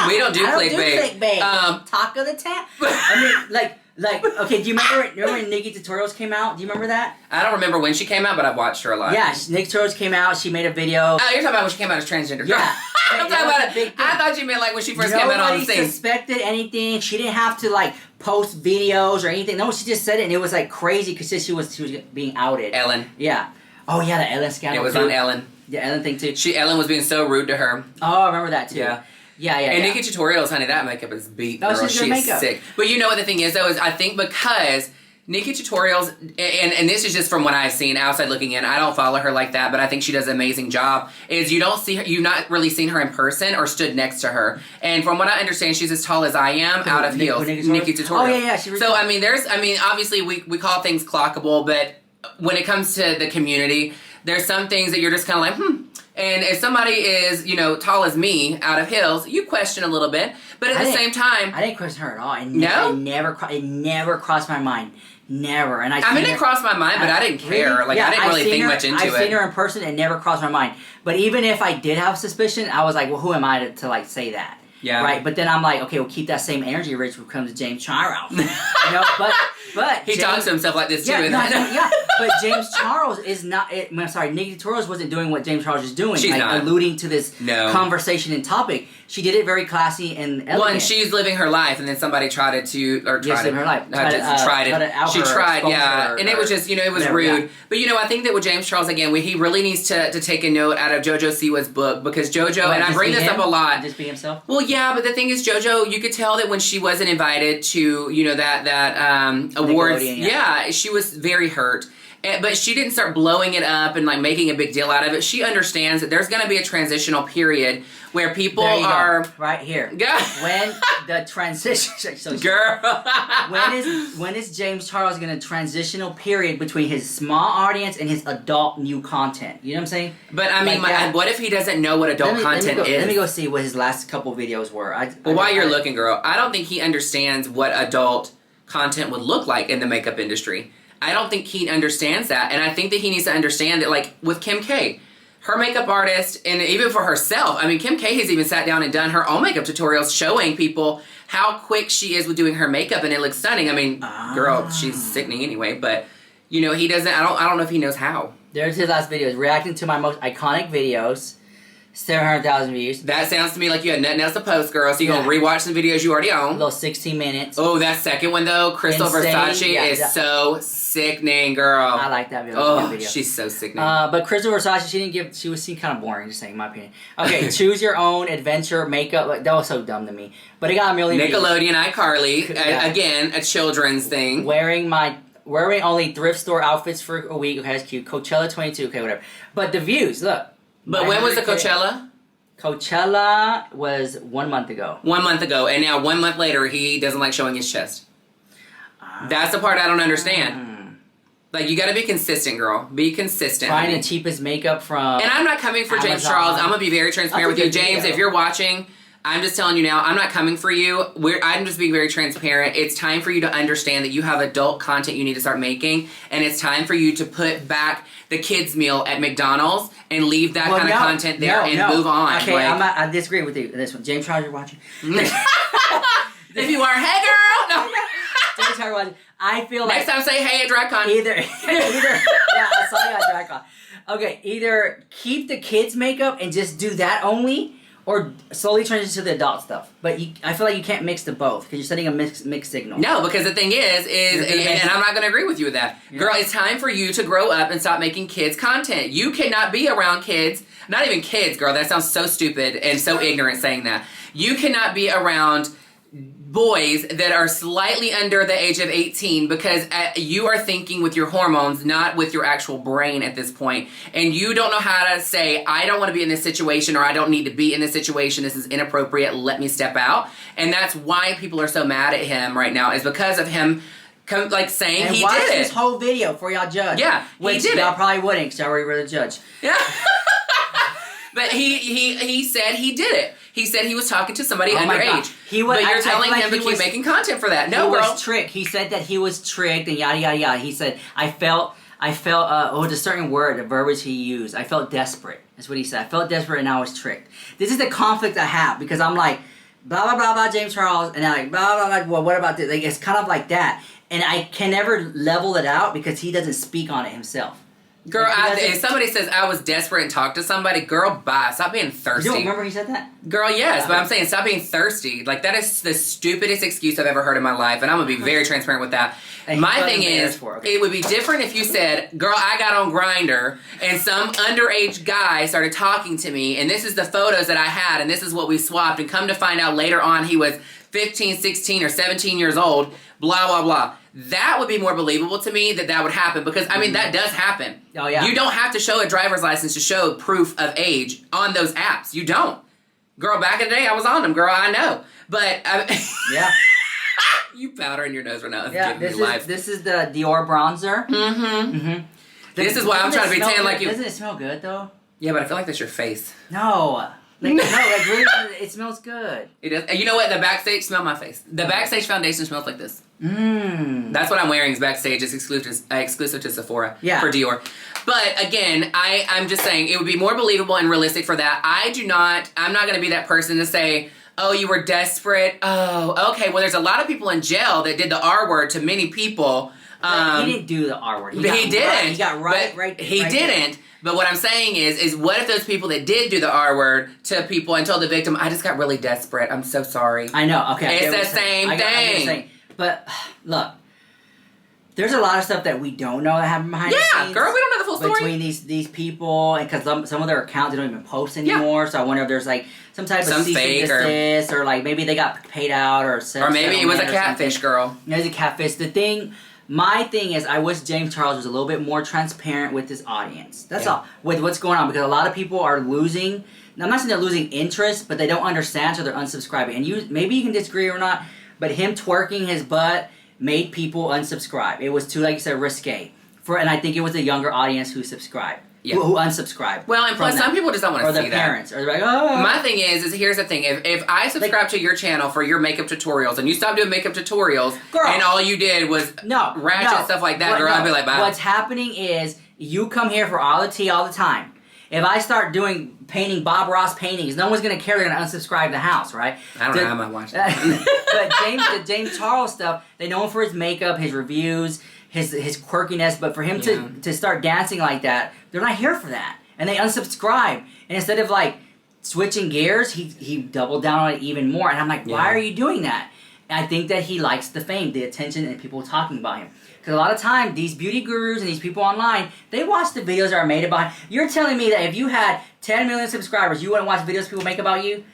we don't do clickbait. Talk of the town. I mean, like, Like, okay, do you remember when Nikkietutorials came out? Do you remember that? I don't remember when she came out, but I've watched her a lot. Yeah, Nikkietutorials came out. She made a video. Oh, you're talking about when she came out as transgender. Yeah. I'm talking about it. I thought you meant like when she first came out on the scene. Nobody suspected anything. She didn't have to like post videos or anything. No, she just said it, and it was like crazy because she was being outed. Ellen. Yeah. Oh yeah, the Ellen scandal. It was on Ellen. The Ellen thing too. Ellen was being so rude to her. Oh, I remember that too. Yeah. Yeah. And Nikkietutorials, honey, that makeup is beat. No, girl. she's good makeup. Sick. But you know what the thing is though is I think because Nikkietutorials, and this is just from what I've seen outside looking in. I don't follow her like that, but I think she does an amazing job. Is you don't see her, you've not really seen her in person or stood next to her. And from what I understand, she's as tall as I am, out of heels. Nikkietutorials. Oh yeah. So I mean, obviously we call things clockable, but when it comes to the community, there's some things that you're just kind of like, And if somebody is, tall as me, out of heels, you question a little bit. But at the same time, I didn't question her at all. It never crossed my mind. Never. And it crossed my mind, but I didn't care. Really? Like I didn't really think much into it. I've seen her in person. It never crossed my mind. But even if I did have suspicion, I was like, well, who am I to like say that? Yeah. Right. But then I'm like, okay, we'll keep that same energy, Rich, when it comes to Jamescharles. But he talks to himself like this too. Yeah. But Jamescharles is not. Nikkietutorials wasn't doing what Jamescharles is doing. She's not alluding to this conversation and topic. She did it very classy and elegant. Well, and she's living her live, and then somebody tried to living her life. She tried, yeah, and it was just, it was rude. Yeah. But I think that with Jamescharles again, he really needs to take a note out of Jojo Siwa's book because JoJo, and I bring this up a lot. Just be himself. Well, yeah, but the thing is, JoJo, you could tell that when she wasn't invited to, that awards, she was very hurt. But she didn't start blowing it up and like making a big deal out of it. She understands that there's going to be a transitional period where people are right here. When the transition, girl, when is Jamescharles going to transitional period between his small audience and his adult new content? You know what I'm saying? But I mean, what if he doesn't know what adult content is? Let me go see what his last couple videos were. While you're looking, girl, I don't think he understands what adult content would look like in the makeup industry. I don't think he understands that. And I think that he needs to understand that, like, with Kim K, her makeup artist, and even for herself, I mean, Kim K has even sat down and done her own makeup tutorials showing people how quick she is with doing her makeup, and it looks stunning. I mean, girl, she's sickening anyway, but, he doesn't, I don't know if he knows how. There's his last videos, reacting to my most iconic videos. 700,000 views. That sounds to me like you had nothing else to post, girl. So you're going to rewatch some videos you already own. A little 16 minutes. Oh, that second one, though, Crystal Versace is so sickening, girl. I like that video. Oh, she's so sickening. But Crystal Versace, she was kind of boring, just saying, in my opinion. Okay, choose your own adventure makeup. Like, that was so dumb to me. But it got a million Nickelodeon, iCarly. Again, a children's thing. Wearing only thrift store outfits for a week. Okay, that's cute. Coachella 22. Okay, whatever. But the views, look. But when was the Coachella? Coachella was 1 month ago. 1 month ago, and now 1 month later, he doesn't like showing his chest. That's the part I don't understand. Like, you gotta be consistent, girl. Be consistent. Find the cheapest makeup from And I'm not coming for Jamescharles. I'm gonna be very transparent with you. James, if you're watching, I'm just telling you now, I'm not coming for you. I'm just being very transparent. It's time for you to understand that you have adult content you need to start making, and it's time for you to put back the kids' meal at McDonald's and leave that kind of content there and move on. Okay, I disagree with you. This one, Jamescharles, you're watching. If you are, hey girl, no. Jamescharles watching. I feel like next time say hey at DragCon. Either yeah, I saw you at DragCon. Okay, either keep the kids' makeup and just do that only, or slowly transition to the adult stuff. But I feel like you can't mix the both because you're sending a mixed signal. No, because the thing is and I'm not going to agree with you with that. Yeah. Girl, it's time for you to grow up and stop making kids content. You cannot be around kids, not even kids, girl. That sounds so stupid and so ignorant saying that. You cannot be around boys that are slightly under the age of 18 because you are thinking with your hormones, not with your actual brain at this point. And you don't know how to say, I don't want to be in this situation, or I don't need to be in this situation. This is inappropriate. Let me step out. And that's why people are so mad at him right now, is because of him saying and he watch did it. This whole video for y'all judge. Yeah, which he did y'all it. probably wouldn't because y'all already were the judge. Yeah. But he said he did it. He said he was talking to somebody underage. But you're telling him to keep making content for that. No, he girl. Was tricked. He said that he was tricked and yada yada yada. He said, I felt there's a certain word, the verbiage he used. I felt desperate. That's what he said. I felt desperate and I was tricked. This is the conflict I have because I'm like, blah blah blah blah Jamescharles, and then like blah blah blah. Well, what about this? Like it's kind of like that, and I can never level it out because he doesn't speak on it himself. Girl, if somebody says I was desperate and talked to somebody, girl, bye. Stop being thirsty. You don't remember he said that? Girl, yes, but I'm saying stop being thirsty. Like, that is the stupidest excuse I've ever heard in my life, and I'm going to be very transparent with that. My thing is, it would be different if you said, girl, I got on Grindr, and some underage guy started talking to me, and this is the photos that I had, and this is what we swapped, and come to find out later on he was 15, 16, or 17 years old, blah, blah, blah. That would be more believable to me that would happen because, I mean, that does happen. Oh, yeah. You don't have to show a driver's license to show proof of age on those apps. You don't. Girl, back in the day, I was on them, girl, I know. But, yeah. You powder in your nose right now. Yeah, this is the Dior bronzer. Mm-hmm. Mm-hmm. This is why I'm trying to be tan like you. Doesn't it smell good, though? Yeah, but I feel like that's your face. No. Like, no, like really, it smells good. It does. And you know what? The Backstage, smell my face. The Backstage foundation smells like this. Mmm. That's what I'm wearing is Backstage. It's exclusive to Sephora for Dior. But again, I'm just saying it would be more believable and realistic for that. I'm not going to be that person to say, oh, you were desperate. Oh, okay. Well, there's a lot of people in jail that did the R word to many people. He didn't do the R word. He didn't. He got right. He didn't. But what I'm saying is what if those people that did do the R word to people and told the victim, I just got really desperate. I'm so sorry. I know. Okay. It's the same thing. But look, there's a lot of stuff that we don't know that happened behind the scenes. Yeah, girl, we don't know the full story. Between these people, and because some of their accounts they don't even post anymore, so I wonder if there's like some type of cease and desist, or like maybe they got paid out, or maybe it was a catfish, girl. It was a catfish. My thing is, I wish Jamescharles was a little bit more transparent with his audience. That's all, with what's going on, because a lot of people are losing. Now, I'm not saying they're losing interest, but they don't understand, so they're unsubscribing. And maybe you can disagree or not, but him twerking his butt made people unsubscribe. It was too, like you said, risque. And I think it was the younger audience who subscribed. Yeah. Who unsubscribed. Well, and plus some people just don't want to see that. Or their parents. Or they're like, oh. My thing is here's the thing. If I subscribe to your channel for your makeup tutorials and you stop doing makeup tutorials and all you did was ratchet stuff like that, girl, I'd be like, bye. What's happening is you come here for all the tea all the time. If I start painting Bob Ross paintings, no one's going to care. They're going to unsubscribe the house, right? I don't know how I'm watching. But the Jamescharles stuff, they know him for his makeup, his reviews, his quirkiness, but for him to start dancing like that, they're not here for that. And they unsubscribe. And instead of like switching gears, he doubled down on it even more. And I'm like, why are you doing that? And I think that he likes the fame, the attention, and people talking about him. Because a lot of time, these beauty gurus and these people online, they watch the videos that are made about him. You're telling me that if you had 10 million subscribers, you wouldn't watch videos people make about you?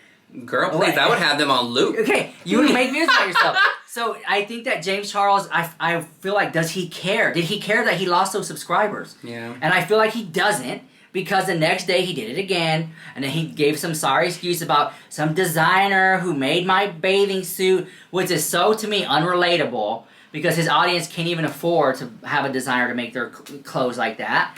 Girl, please, I would have them on loop. Okay, you would make videos about yourself. So I think that Jamescharles, I feel like, does he care? Did he care that he lost those subscribers? Yeah. And I feel like he doesn't, because the next day he did it again, and then he gave some sorry excuse about some designer who made my bathing suit, which is so, to me, unrelatable, because his audience can't even afford to have a designer to make their clothes like that.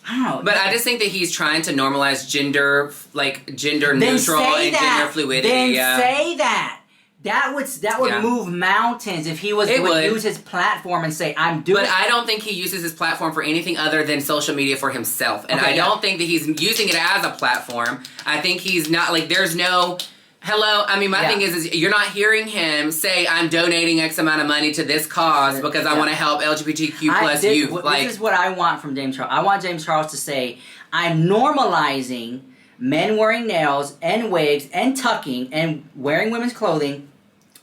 I don't know. But I just think that he's trying to normalize gender neutral and gender fluidity. Then say that. That would move mountains if he would use his platform and say, I'm doing it. But I don't think he uses his platform for anything other than social media for himself. And I don't think that he's using it as a platform. I think he's not, like, there's no... Hello, I mean, my thing is you're not hearing him say, I'm donating X amount of money to this cause because I want to help LGBTQ plus youth. This is what I want from Jamescharles. I want Jamescharles to say, I'm normalizing men wearing nails and wigs and tucking and wearing women's clothing,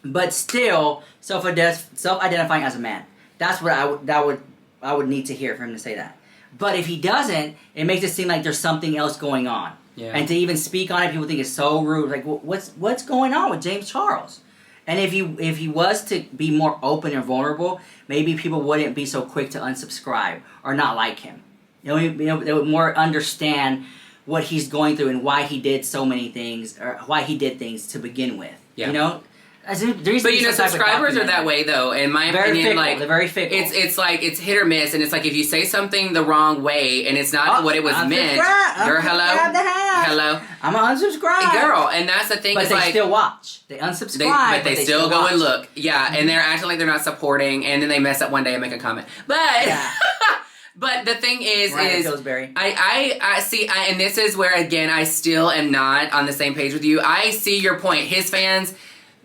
but still self-identifying as a man. That's what I would need to hear for him to say that. But if he doesn't, it makes it seem like there's something else going on. Yeah. And to even speak on it, people think it's so rude. Like, what's going on with Jamescharles? And if he was to be more open and vulnerable, maybe people wouldn't be so quick to unsubscribe or not like him. They would more understand what he's going through and why he did so many things, or why he did things to begin with. Yeah. You know? But subscribers are that way though. In my opinion, like they're very fickle. It's like it's hit or miss, and it's like if you say something the wrong way and it's not what it was meant. Hello. I'm unsubscribed, girl, and that's the thing. But they still watch. They unsubscribe, but they still go and look. Yeah, and they're acting like they're not supporting, and then they mess up one day and make a comment. But but the thing is I see, and this is where again I still am not on the same page with you. I see your point. His fans.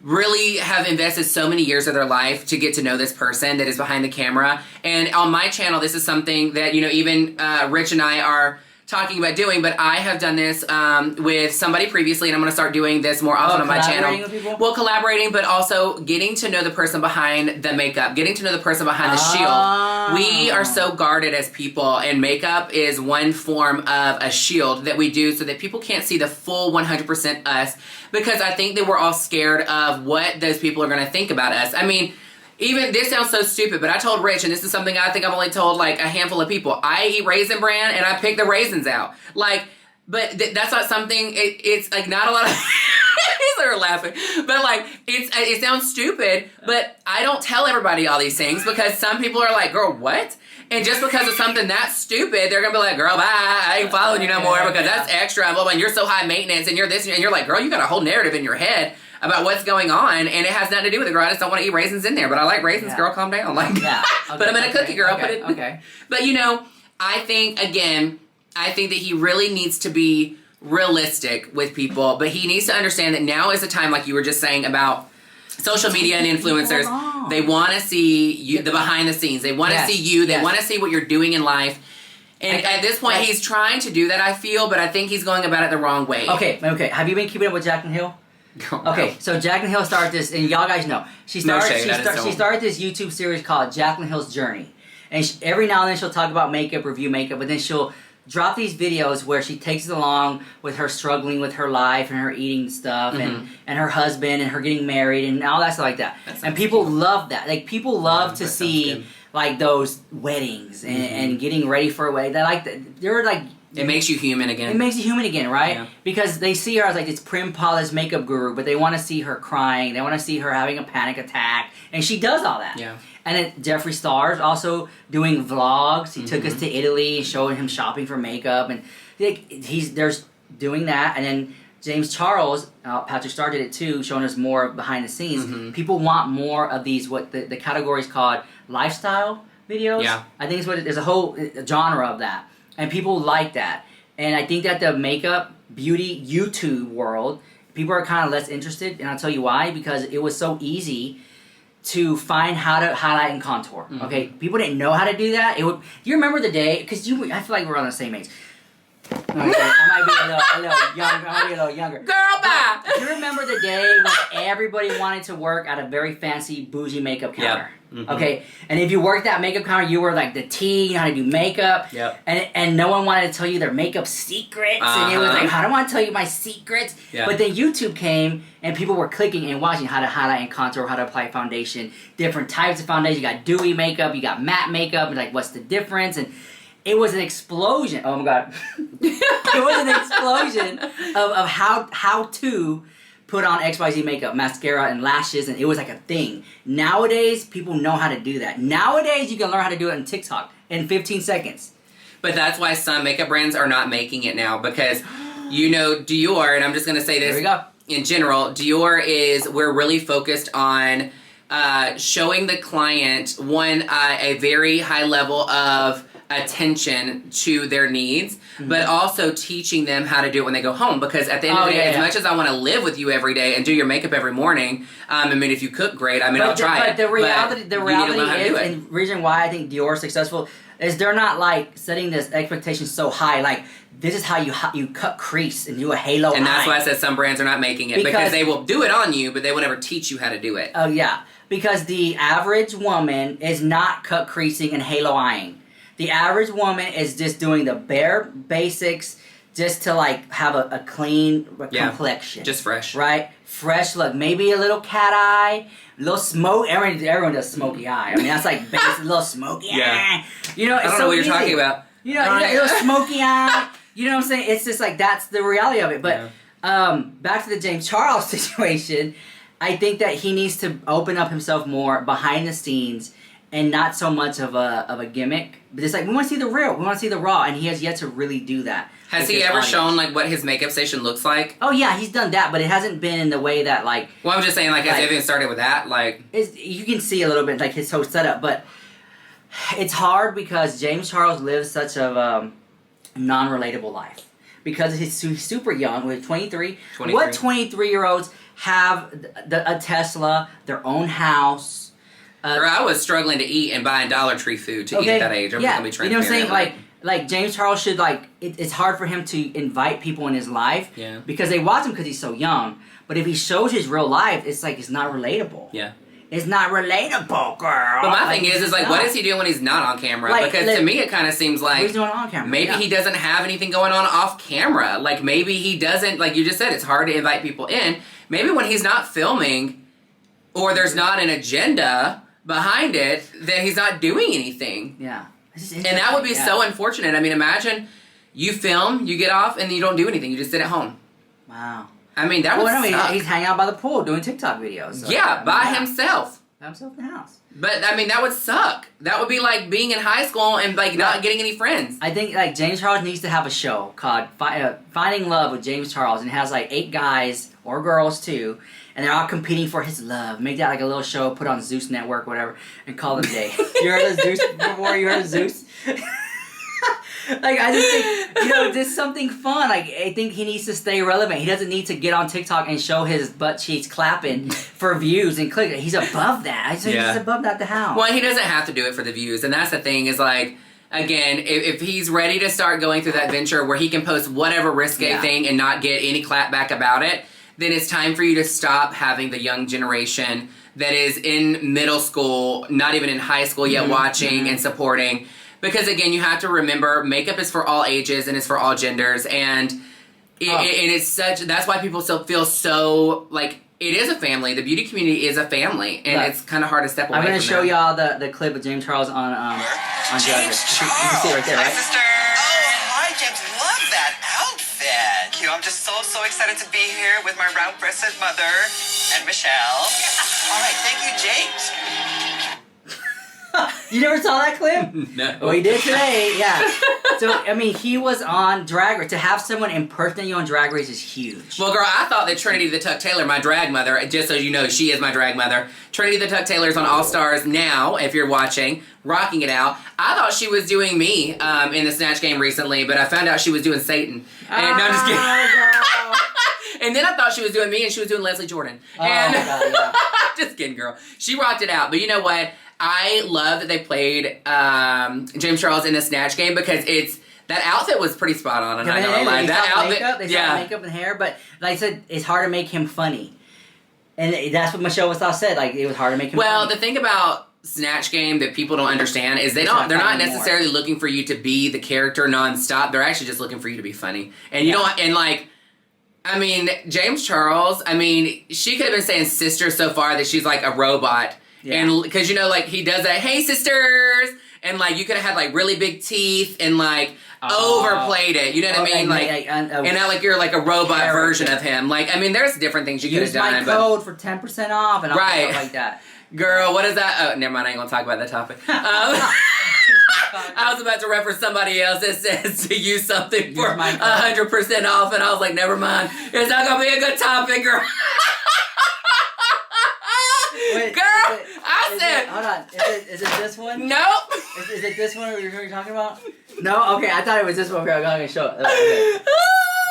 really have invested so many years of their life to get to know this person that is behind the camera. And on my channel, this is something that, you know, even Rich and I are talking about doing, but I have done this with somebody previously, and I'm going to start doing this more often on my channel. With people? Well, collaborating, but also getting to know the person behind the makeup, getting to know the person behind the shield. We are so guarded as people, and makeup is one form of a shield that we do so that people can't see the full 100% us, because I think that we're all scared of what those people are going to think about us. I mean, even, this sounds so stupid, but I told Rich, and this is something I think I've only told like a handful of people, I eat Raisin Bran and I pick the raisins out. Like, but that's not something, it's like not a lot of, he's are laughing, but like, it sounds stupid, but I don't tell everybody all these things because some people are like, girl, what? And just because of something that stupid, they're gonna be like, girl, bye, I ain't following you no more because that's extra, blah, blah, and you're so high maintenance and you're this, and you're like, girl, you got a whole narrative in your head about what's going on, and it has nothing to do with it, girl. I just don't want to eat raisins in there, but I like raisins, girl. Calm down. Like, put them in a cookie, girl. Put it. Okay. But you know, I think that he really needs to be realistic with people, but he needs to understand that now is the time, like you were just saying about social media and influencers. They want to see you, the behind the scenes. They want to see you. They want to see what you're doing in life. And at this point, he's trying to do that, I feel, but I think he's going about it the wrong way. Okay. Have you been keeping up with Jaclyn Hill? Okay, so Jaclyn Hill started this, and y'all guys know she started this YouTube series called Jaclyn Hill's Journey, and every now and then she'll talk about makeup, review makeup, but then she'll drop these videos where she takes it along with her struggling with her life and her eating stuff, and her husband and her getting married and all that stuff like that. And people love that. Like, people love to see like those weddings and getting ready for a wedding. They're like. It makes you human again. It makes you human again, right? Yeah. Because they see her as like this prim, polished makeup guru, but they want to see her crying. They want to see her having a panic attack, and she does all that. Yeah. And then Jeffree Star's also doing vlogs. He took us to Italy and showing him shopping for makeup, and there's doing that. And then Jamescharles, Patrick Starr did it too, showing us more behind the scenes. People want more of these, what the category is called, lifestyle videos. Yeah. I think it's there's a whole genre of that. And people like that. And I think that the makeup, beauty, YouTube world, people are kind of less interested. And I'll tell you why. Because it was so easy to find how to highlight and contour. Okay? People didn't know how to do that. Do you remember the day? Because I feel like we're on the same age. Okay, I might be a little younger. Girl, bye! Do you remember the day when everybody wanted to work at a very fancy, bougie makeup counter? Yep. Okay, and if you worked that makeup counter, you were like the T, you know how to do makeup. Yep. And no one wanted to tell you their makeup secrets. And it was like, I don't want to tell you my secrets. Yep. But then YouTube came, and people were clicking and watching how to highlight and contour, how to apply foundation, different types of foundation. You got dewy makeup, you got matte makeup, and like, what's the difference? And it was an explosion. Oh my God. It was an explosion of how to put on XYZ makeup, mascara and lashes, and it was like a thing. Nowadays, people know how to do that. Nowadays, you can learn how to do it on TikTok in 15 seconds. But that's why some makeup brands are not making it now, because, you know, Dior, and I'm just going to say this. There we go. In general, Dior we're really focused on showing the client, a very high level of attention to their needs, but also teaching them how to do it when they go home, because at the end of the day, as much as I want to live with you every day and do your makeup every morning, I mean, if you cook great, I mean, I'll try it. But the reality is, and the reason why I think Dior is successful is they're not like setting this expectation so high, like, this is how you cut crease and do a halo and that's why I said some brands are not making it, because they will do it on you, but they will never teach you how to do it. Oh yeah, because the average woman is not cut creasing and halo eyeing. The average woman is just doing the bare basics just to like have a clean complexion. Just fresh. Right? Fresh look. Maybe a little cat eye, a little smoke. Everyone does smoky eye. I mean, that's like basic, little smoky eye. You know, it's I don't know what you're talking about. You know, a little smoky eye. You know what I'm saying? It's just like, that's the reality of it. But back to the Jamescharles situation, I think that he needs to open up himself more behind the scenes and not so much of a gimmick. But it's like, we want to see the real, we want to see the raw, and he has yet to really do that. Has he ever shown like what his makeup station looks like? Oh yeah, he's done that, but it hasn't been in the way that like... Well, I'm just saying, like, has he even started with that? Like, you can see a little bit like his whole setup, but it's hard because Jamescharles lives such a non-relatable life. Because he's super young, with 23. What 23-year-olds have a Tesla, their own house. Or I was struggling to eat and buying Dollar Tree food to eat at that age. I'm just gonna be transparent. You know what I'm saying? Like Jamescharles should it's hard for him to invite people in his life because they watch him because he's so young. But if he shows his real life, it's like it's not relatable. Yeah. It's not relatable, girl. But my thing is like, what is he doing when he's not on camera? Because to me, it kind of seems like he's doing on camera. Maybe he doesn't have anything going on off camera. Like maybe he doesn't. Like you just said, it's hard to invite people in. Maybe when he's not filming, or there's not an agenda behind it, then he's not doing anything. Yeah. And that would be so unfortunate. I mean, imagine you film, you get off, and you don't do anything. You just sit at home. Wow. I mean, that would suck. He's hanging out by the pool doing TikTok videos. So by himself. By himself in the house. But, I mean, that would suck. That would be like being in high school and, like, not getting any friends. I think, like, Jamescharles needs to have a show called Finding Love with Jamescharles, and it has, like, 8 guys, or girls, too, and they're all competing for his love. Make that, like, a little show, put on Zeus Network, whatever, and call them day. You heard of Zeus before? You heard of Zeus? Like, I just think, just something fun. Like, I think he needs to stay relevant. He doesn't need to get on TikTok and show his butt cheeks clapping for views and click. He's above that. I think he's above that to how. Well, he doesn't have to do it for the views. And that's the thing is, like, again, if he's ready to start going through that venture where he can post whatever risque thing and not get any clap back about it, then it's time for you to stop having the young generation that is in middle school, not even in high school yet, watching and supporting. Because, again, you have to remember, makeup is for all ages and it's for all genders. And it's such... That's why people still feel so... Like, it is a family. The beauty community is a family. And it's kind of hard to step away from that. I'm going to show y'all the clip of Jamescharles on Jojo. You can see it right there, right? Hi, sister. Oh, hi, James. Love that outfit. I'm just so excited to be here with my round-breasted mother and Michelle. All right, thank you, James. You never saw that clip? No. Well, he did today, yeah. So, I mean, he was on Drag Race. To have someone impersonate you on Drag Race is huge. Well, girl, I thought that Trinity the Tuck Taylor, my drag mother, just so you know, she is my drag mother. Trinity the Tuck Taylor's on All Stars now, if you're watching, rocking it out. I thought she was doing me in the Snatch Game recently, but I found out she was doing Satan. And no, I'm just kidding. And then I thought she was doing me, and she was doing Leslie Jordan. And God, yeah. Just kidding, girl. She rocked it out. But you know what? I love that they played Jamescharles in the Snatch Game because that outfit was pretty spot on. And I know that outfit, they saw makeup and hair, but like I said, it's hard to make him funny, and that's what Michelle Wastow said. Like it was hard to make him. Well, funny. the thing about Snatch Game that people don't understand is they're not necessarily looking for you to be the character nonstop. They're actually just looking for you to be funny, and you don't. And like, I mean, Jamescharles. I mean, she could have been saying sister so far that she's like a robot. Yeah. And because like he does that, hey sisters, and like you could have had like really big teeth and like overplayed it. You know what I mean? And now like you're like a robot version of him. Like I mean, there's different things you could have done. Use my code for 10% off and all stuff like that. Girl, what is that? Oh, never mind. I ain't gonna talk about that topic. I was about to reference somebody else that says to use something for 100% off, and I was like, never mind. It's not gonna be a good topic, girl. Wait, girl, I said. Hold on. Is it this one? Nope. Is it this one you're talking about? No? Okay, I thought it was this one. Okay, I'm going to show it. Okay.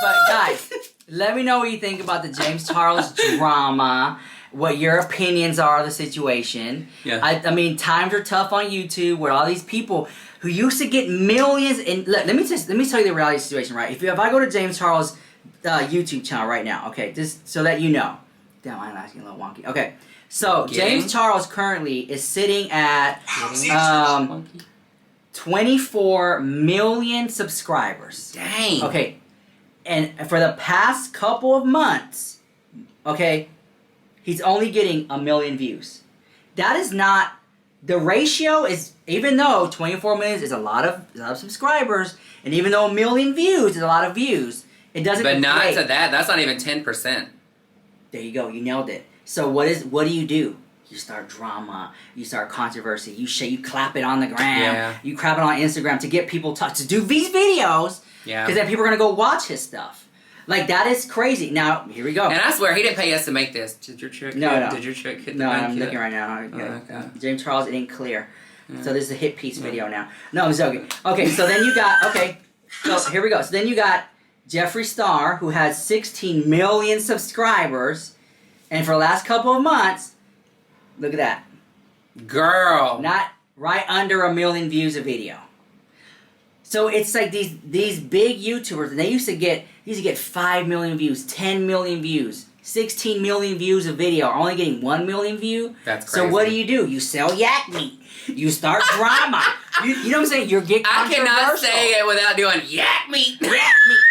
But guys, let me know what you think about the Jamescharles drama. What your opinions are of the situation. Yeah. I mean, times are tough on YouTube with all these people who used to get millions. And let me tell you the reality situation, right? If I go to Jamescharles' YouTube channel right now, okay, just so that you know. Damn, I'm asking a little wonky. Okay. So, Jamescharles currently is sitting at 24 million subscribers. Dang. Okay. And for the past couple of months, okay, he's only getting 1 million views. That is not... The ratio is... Even though 24 million is a lot of subscribers, and even though 1 million views is a lot of views, it doesn't... But not to that. That's not even 10%. There you go. You nailed it. So what do? You start drama. You start controversy. You clap it on the gram. Yeah. You clap it on Instagram to get people to do these videos. Yeah. Because then people are going to go watch his stuff. Like, that is crazy. Now, here we go. And I swear, he didn't pay us to make this. Did your chick Did your chick hit the No, mic I'm yet? looking right now. Okay. Jamescharles, it ain't clear. So this is a hit piece video now. No, I'm joking. Okay, so then you got... Okay, so here we go. So then you got Jeffree Star, who has 16 million subscribers. And for the last couple of months, look at that. Girl. Not right under 1 million views a video. So it's like these big YouTubers, and they used to get 5 million views, 10 million views, 16 million views a video, are only getting 1 million view. That's crazy. So what do? You sell yak meat. You start drama. You know what I'm saying? You get controversial. I cannot say it without doing yak meat. Yak meat.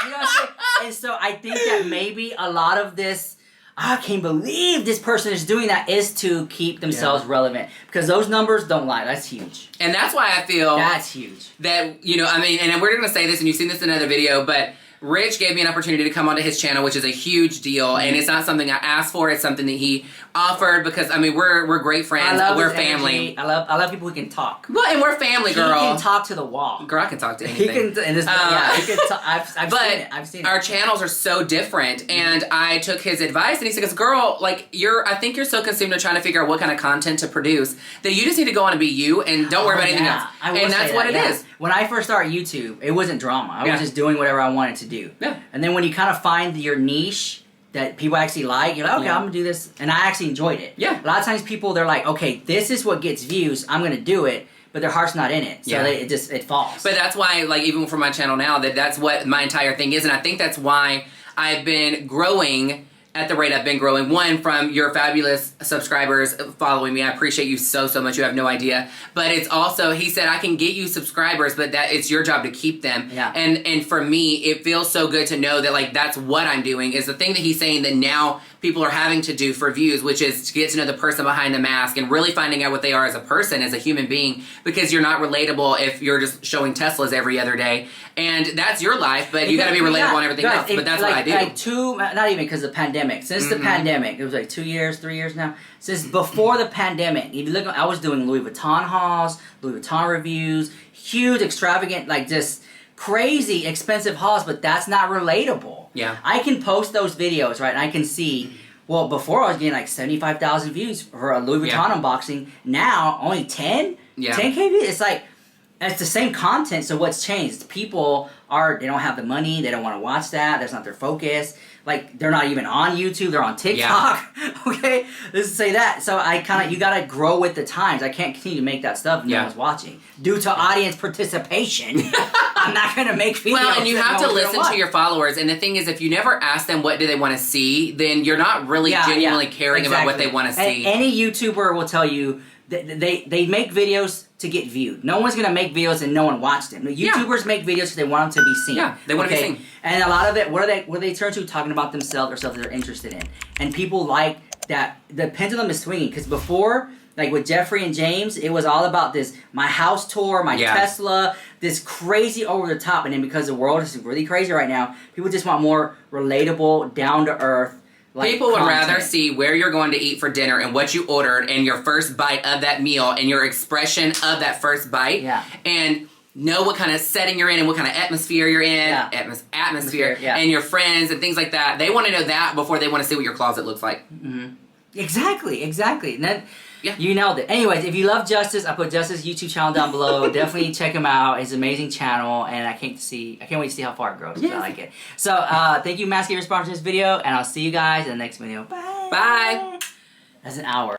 You know what I'm saying? And so I think that maybe a lot of this, I can't believe this person is doing that, is to keep themselves relevant. Because those numbers don't lie. That's huge. And that's why I feel that's huge. That, you know, I mean, and we're going to say this, and you've seen this in another video, but Rich gave me an opportunity to come onto his channel, which is a huge deal, and it's not something I asked for. It's something that he offered because, I mean, we're great friends. We're family. I love people who can talk. Well, and we're family, girl. He can talk to the wall. Girl, I can talk to anything. He can, and this, yeah, he can talk. I've seen it. Our channels are so different, and I took his advice, and he says, "Girl, like I think you're so consumed with trying to figure out what kind of content to produce that you just need to go on and be you, and don't worry about anything else." And that's what it is. When I first started YouTube, it wasn't drama. I was just doing whatever I wanted to do. Yeah. And then when you kind of find your niche that people actually like, you're like, okay, I'm gonna do this, and I actually enjoyed it. Yeah. A lot of times people, they're like, okay, this is what gets views, I'm gonna do it, but their heart's not in it, so it falls. But that's why, like, even for my channel now, that's what my entire thing is, and I think that's why I've been growing at the rate I've been growing. One, from your fabulous subscribers following me. I appreciate you so much. You have no idea. But it's also, he said, I can get you subscribers, but that it's your job to keep them. Yeah. And for me, it feels so good to know that, like, that's what I'm doing, is the thing that he's saying that now people are having to do for views, which is to get to know the person behind the mask and really finding out what they are as a person, as a human being, because you're not relatable if you're just showing Teslas every other day. And that's your life, but you got to be relatable on everything else. But that's what I do. Not even because of the pandemic. Since the pandemic, it was like 2 years, 3 years now. Since before the pandemic, if you look, I was doing Louis Vuitton hauls, Louis Vuitton reviews, huge, extravagant, like just crazy expensive hauls, but that's not relatable. Yeah. I can post those videos, right, and I can see, well, before I was getting like 75,000 views for a Louis Vuitton unboxing. Now, only 10? Yeah. 10K views? It's like, it's the same content, so what's changed? People they don't have the money, they don't want to watch that, that's not their focus. Like, they're not even on YouTube, they're on TikTok. Yeah. Okay? Let's say that. So you gotta grow with the times. I can't continue to make that stuff if no one's watching. Due to audience participation, I'm not gonna make videos. Well, and you have to listen to your followers. And the thing is, if you never ask them what do they want to see, then you're not really genuinely caring about what they want to see. Any YouTuber will tell you they make videos to get viewed. No one's gonna make videos and no one watched them. YouTubers make videos because they want them to be seen. Yeah, they want to be seen. And a lot of it, what do they turn to? Talking about themselves or stuff that they're interested in. And people like that. The pendulum is swinging, because before, like with Jeffrey and James, it was all about this, my house tour, my Tesla, this crazy over the top. And then because the world is really crazy right now, people just want more relatable, down to earth. People would rather see where you're going to eat for dinner and what you ordered and your first bite of that meal and your expression of that first bite. Yeah. And know what kind of setting you're in and what kind of atmosphere you're in. Yeah. Atmosphere. And your friends and things like that. They want to know that before they want to see what your closet looks like. Mm-hmm. Exactly. And then, you nailed it. Anyways, if you love Justice, I put Justice's YouTube channel down below. Definitely check him out. It's an amazing channel, and I can't wait to see how far it grows. I like it. So, thank you, Maskey, for sponsoring this video, and I'll see you guys in the next video. Bye. Bye. That's an hour.